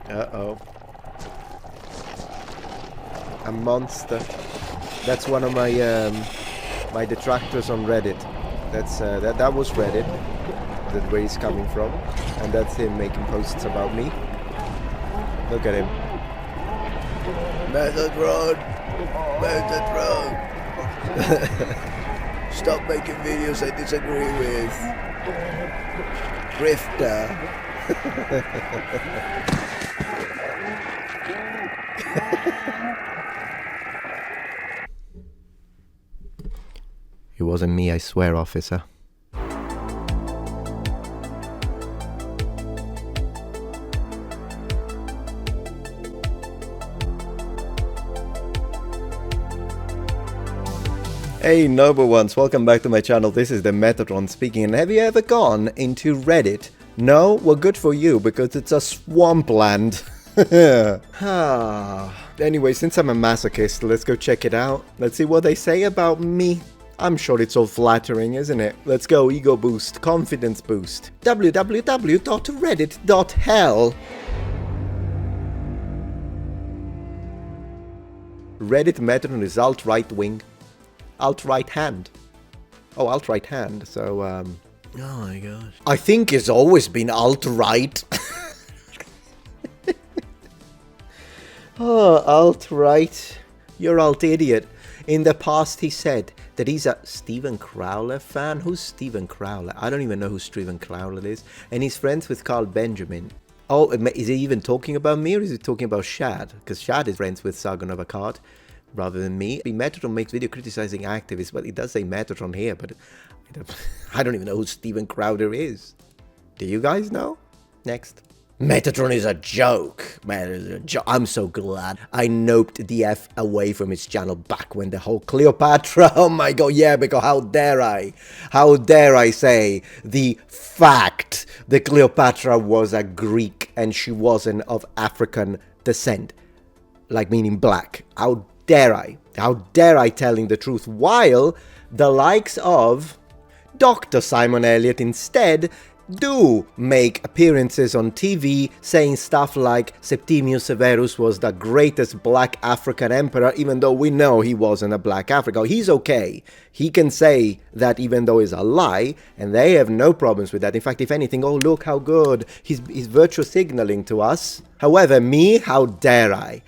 Uh-oh. A monster. That's one of my my detractors on Reddit. That's that was Reddit. That's where he's coming from, and that's him making posts about me. Look at him. Metatron! Metatron! Stop making videos I disagree with. Grifter. It wasn't me, I swear, officer. Hey noble ones, welcome back to my channel. This is the Metatron speaking, and have you ever gone into Reddit? No? Well, good for you, because it's a swampland. Anyway, since I'm a masochist, let's go check it out. Let's see what they say about me. I'm sure it's all flattering, isn't it? Let's go, ego boost, confidence boost. www.reddit.hell. Reddit Metatron is alt-right wing. Alt-right hand. Oh, alt-right hand, so, oh my gosh. I think it's always been alt-right. Oh, alt-right. You're alt-idiot. In the past, he said that he's a Stephen Crowler fan. Who's Stephen Crowler? I don't even know who Stephen Crowler is. And he's friends with Carl Benjamin. Oh, is he even talking about me, or is he talking about Shad? Because Shad is friends with Sargon of Akkad rather than me. Metatron makes video criticizing activists, but it does say Metatron here, but I don't even know who Stephen Crowder is. Do you guys know? Next. Metatron is a joke. Man, it's a joke. I'm so glad I noped the F away from his channel back when the whole Cleopatra. Oh my god, yeah, because how dare I say the fact that Cleopatra was a Greek and she wasn't of African descent, like meaning black. How dare I telling the truth, while the likes of Dr. Simon Elliott instead do make appearances on TV saying stuff like Septimius Severus was the greatest black African emperor, even though we know he wasn't a black African. He's okay. He can say that even though it's a lie, and they have no problems with that. In fact, if anything, oh, look how good. He's virtue signaling to us. However, me, how dare I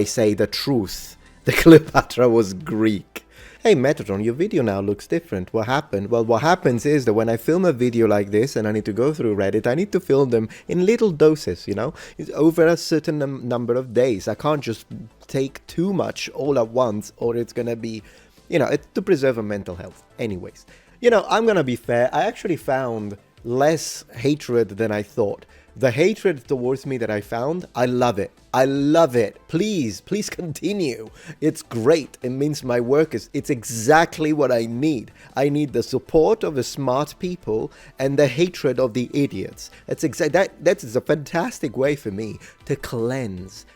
say the truth? The Cleopatra was Greek. Hey Metatron, your video now looks different. What happened? Well, what happens is that when I film a video like this and I need to go through Reddit, I need to film them in little doses, you know? It's over a certain number of days. I can't just take too much all at once, or it's gonna be, you know, it's to preserve a mental health. Anyways, you know, I'm gonna be fair. I actually found less hatred than I thought. The hatred towards me that I found, I love it. I love it. Please continue. It's great. It means my work it's exactly what I need. I need the support of the smart people and the hatred of the idiots. That's a fantastic way for me to cleanse.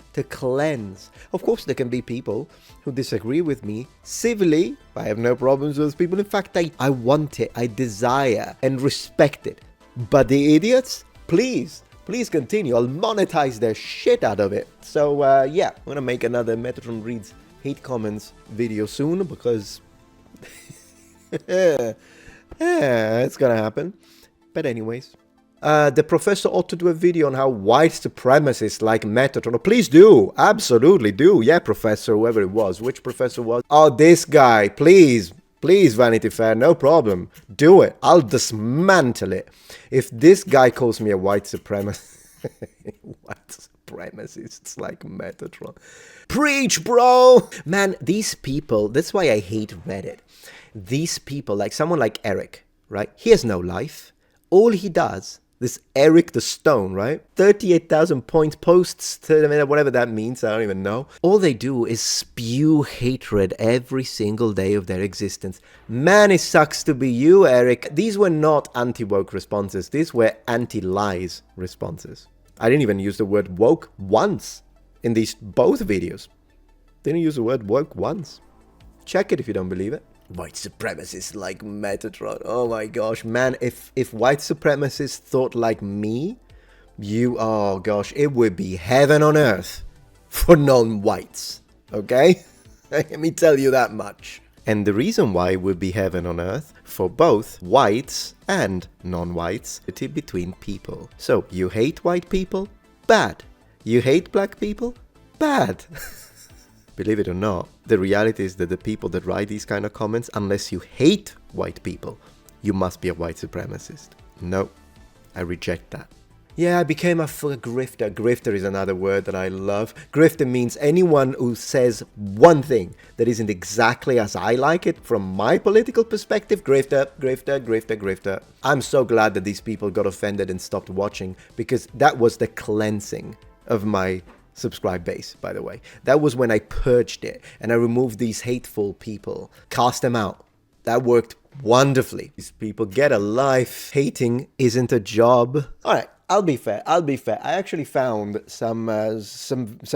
Of course, there can be people who disagree with me civilly. I have no problems with those people. In fact, I want it. I desire and respect it. But the idiots, please continue. I'll monetize the shit out of it. So, yeah, I'm gonna make another Metatron Reads Hate Comments video soon, because yeah, it's gonna happen. But anyways, the professor ought to do a video on how white supremacists like Metatron. Oh, please do. Absolutely do. Yeah, professor, whoever it was. Which professor was? Oh, this guy. Please, Vanity Fair, no problem. Do it. I'll dismantle it. If this guy calls me a white supremacist, like Metatron. Preach, bro! Man, these people, that's why I hate Reddit. These people, like someone like Eric, right? He has no life. All he does, this Eric the Stone, right? 38,000 points posts, whatever that means, I don't even know. All they do is spew hatred every single day of their existence. Man, it sucks to be you, Eric. These were not anti-woke responses. These were anti-lies responses. I didn't even use the word woke once in both videos. Didn't use the word woke once. Check it if you don't believe it. White supremacists like Metatron. Oh my gosh, man, if white supremacists thought like me, Oh gosh, it would be heaven on earth for non-whites, okay? Let me tell you that much. And the reason why it would be heaven on earth for both whites and non-whites is between people. So, you hate white people? Bad. You hate black people? Bad. Believe it or not, the reality is that the people that write these kind of comments, unless you hate white people, you must be a white supremacist. No, I reject that. Yeah, I became a grifter. Grifter is another word that I love. Grifter means anyone who says one thing that isn't exactly as I like it from my political perspective. Grifter, grifter, grifter, grifter. I'm so glad that these people got offended and stopped watching, because that was the cleansing of my subscribe base, by the way. That was when I purged it and I removed these hateful people, cast them out. That worked wonderfully. These people get a life. Hating isn't a job. All right. I'll be fair. I actually found some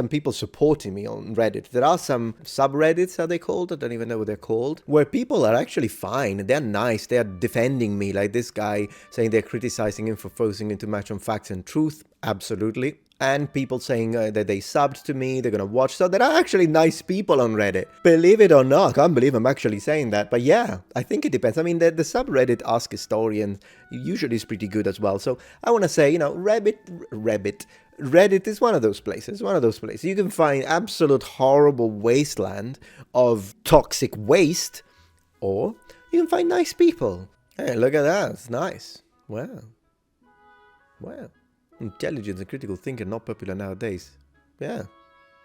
people supporting me on Reddit. There are some subreddits, are they called? I don't even know what they're called. Where people are actually fine. They're nice. They're defending me. Like this guy saying they're criticizing him for focusing into match on facts and truth. Absolutely. And people saying that they subbed to me, they're going to watch. So there are actually nice people on Reddit. Believe it or not. I can't believe I'm actually saying that. But yeah, I think it depends. I mean, the subreddit Ask Historian usually is pretty good as well. So I want to say, you know, Reddit is one of those places. You can find absolute horrible wasteland of toxic waste, or you can find nice people. Hey, look at that. It's nice. Wow. Intelligence and critical thinking, not popular nowadays. Yeah.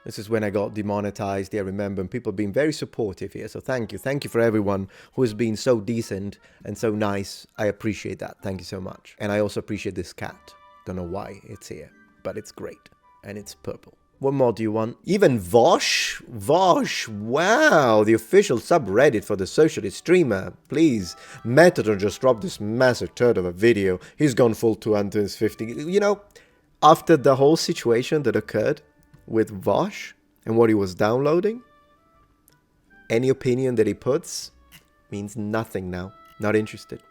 This is when I got demonetized. I remember, and people being very supportive here. So thank you. Thank you for everyone who has been so decent and so nice. I appreciate that. Thank you so much. And I also appreciate this cat. Don't know why it's here, but it's great. And it's purple. What more do you want? Even Vosh? Vosh, wow, the official subreddit for the socialist streamer. Please, Metatron just dropped this massive turd of a video. He's gone full 250. You know, after the whole situation that occurred with Vosh and what he was downloading, any opinion that he puts means nothing now. Not interested.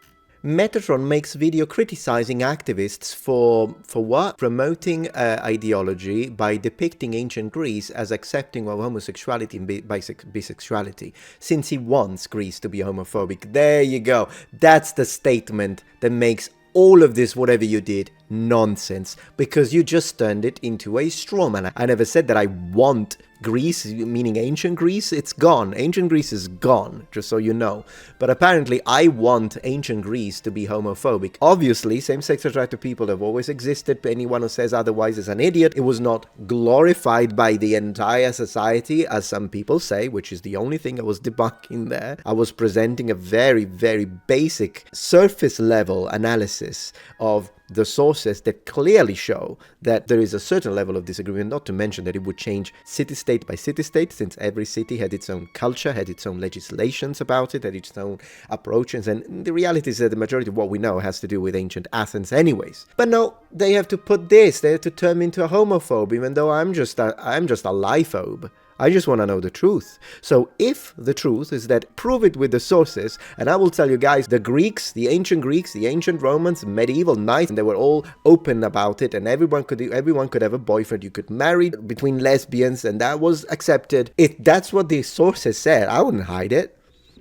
Metatron makes video criticizing activists for what? Promoting ideology by depicting ancient Greece as accepting of homosexuality and bisexuality, since he wants Greece to be homophobic. There you go. That's the statement that makes all of this, whatever you did, nonsense, because you just turned it into a straw man. I never said that I want Greece, meaning ancient Greece. It's gone. Ancient Greece is gone, just so you know. But apparently I want ancient Greece to be homophobic. Obviously, same-sex attracted people have always existed. Anyone who says otherwise is an idiot. It was not glorified by the entire society, as some people say, which is the only thing I was debunking there. I was presenting a very, very basic surface-level analysis of the sources that clearly show that there is a certain level of disagreement, not to mention that it would change city-state by city-state, since every city had its own culture, had its own legislations about it, had its own approaches, and the reality is that the majority of what we know has to do with ancient Athens anyways. But no, they have to put this, they have to turn me into a homophobe, even though I'm just a lifephobe. I just want to know the truth. So if the truth is that, prove it with the sources, and I will tell you guys, the Greeks, the ancient Romans, medieval knights, they were all open about it, and everyone could have a boyfriend. You could marry between lesbians, and that was accepted. If that's what the sources said, I wouldn't hide it.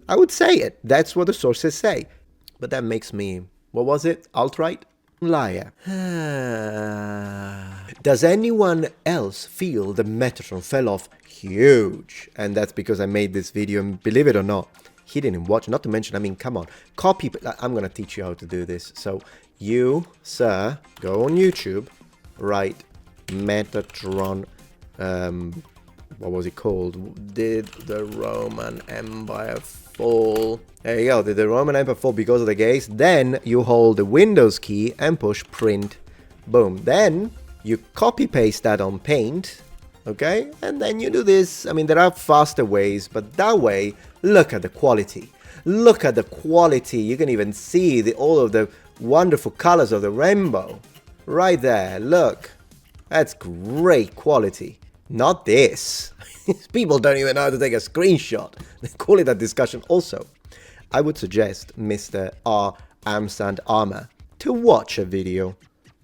I would say it. That's what the sources say. But that makes me, what was it? Alt-right? Liar. Does anyone else feel the Metatron fell off huge? And that's because I made this video, and believe it or not, he didn't watch. Not to mention, I mean, come on, copy. I'm gonna teach you how to do this. So you, sir, go on YouTube, write Metatron. What was it called? Did the Roman Empire fall? There you go. Did the Roman Empire fall because of the gays? Then you hold the Windows key and push print. Boom. Then you copy paste that on Paint. Okay? And then you do this. I mean, there are faster ways, but that way, look at the quality. Look at the quality. You can even see all of the wonderful colors of the rainbow. Right there. Look. That's great quality. Not this. People don't even know how to take a screenshot. They call it a discussion. Also, I would suggest Mr. R. Amsand Armour to watch a video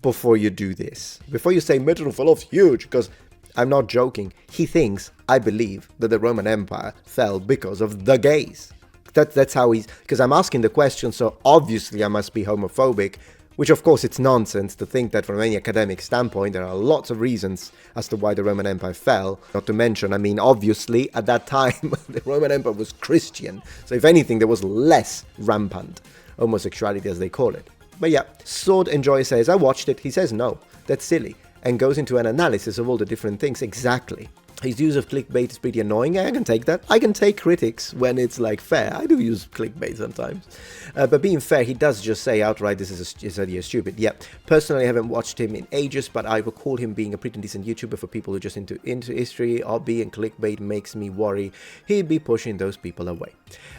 before you do this. Before you say Metatron fell off huge, because I'm not joking. He thinks, I believe, that the Roman Empire fell because of the gays. That's how he's... Because I'm asking the question, so obviously I must be homophobic, which of course it's nonsense to think that from any academic standpoint there are lots of reasons as to why the Roman Empire fell. Not to mention, I mean, obviously at that time the Roman Empire was Christian, so if anything there was less rampant homosexuality, as they call it. But yeah, Sword Enjoy says, I watched it. He says no, that's silly, and goes into an analysis of all the different things. Exactly. His use of clickbait is pretty annoying. I can take that. I can take critics when it's like fair. I do use clickbait sometimes. But being fair, he does just say outright this is idea stupid. Yeah, personally I haven't watched him in ages, but I recall him being a pretty decent YouTuber for people who are just into history, hobby, and clickbait makes me worry he'd be pushing those people away.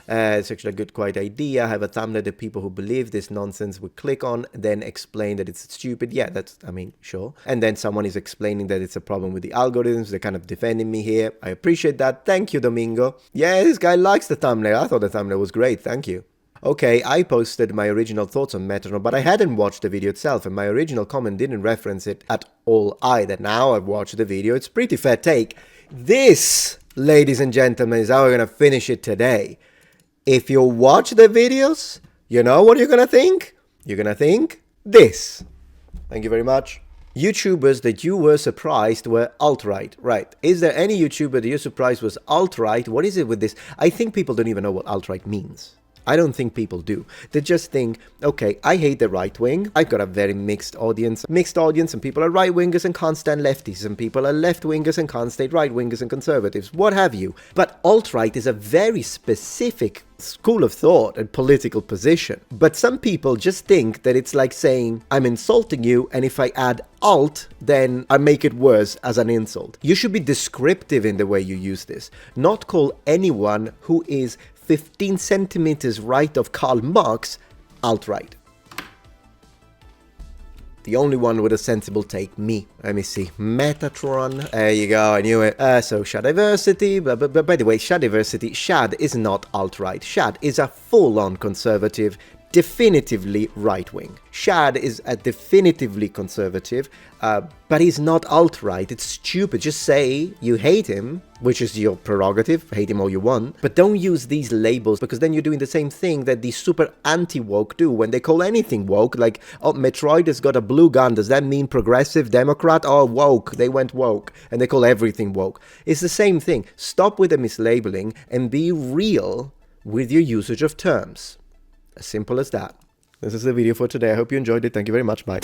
It's actually a good, quite idea. Have a thumbnail that people who believe this nonsense would click on, then explain that it's stupid. Yeah, that's, I mean, sure. And then someone is explaining that it's a problem with the algorithms. They're kind of defending me here. I appreciate that. Thank you, Domingo. Yeah, this guy likes the thumbnail. I thought the thumbnail was great. Thank you. Okay, I posted my original thoughts on Metatron, but I hadn't watched the video itself, and my original comment didn't reference it at all either. Now I've watched the video. It's a pretty fair take. This, ladies and gentlemen, is how we're going to finish it today. If you watch the videos, you know what you're going to think? You're going to think this. Thank you very much. YouTubers that you were surprised were alt-right. Right. Is there any YouTuber that you're surprised was alt-right? What is it with this? I think people don't even know what alt-right means. I don't think people do. They just think, okay, I hate the right wing. I've got a very mixed audience. And people are right-wingers and can't stand lefties. And people are left-wingers and can't stand right-wingers and conservatives. What have you. But alt-right is a very specific school of thought and political position. But some people just think that it's like saying, I'm insulting you, and if I add alt, then I make it worse as an insult. You should be descriptive in the way you use this. Not call anyone who is 15 centimeters right of Karl Marx alt-right. The only one with a sensible take, me. Let me see. Metatron. There you go, I knew it. So, Shad diversity. But by the way, Shad diversity. Shad is not alt-right. Shad is a full-on conservative, definitively right-wing. Shad is a definitively conservative, but he's not alt-right. It's stupid. Just say you hate him, which is your prerogative. Hate him all you want. But don't use these labels, because then you're doing the same thing that these super anti-woke do when they call anything woke. Like, oh, Metroid has got a blue gun. Does that mean progressive Democrat? Oh, woke. They went woke. And they call everything woke. It's the same thing. Stop with the mislabeling and be real with your usage of terms. As simple as that. This is the video for today. I hope you enjoyed it. Thank you very much. Bye.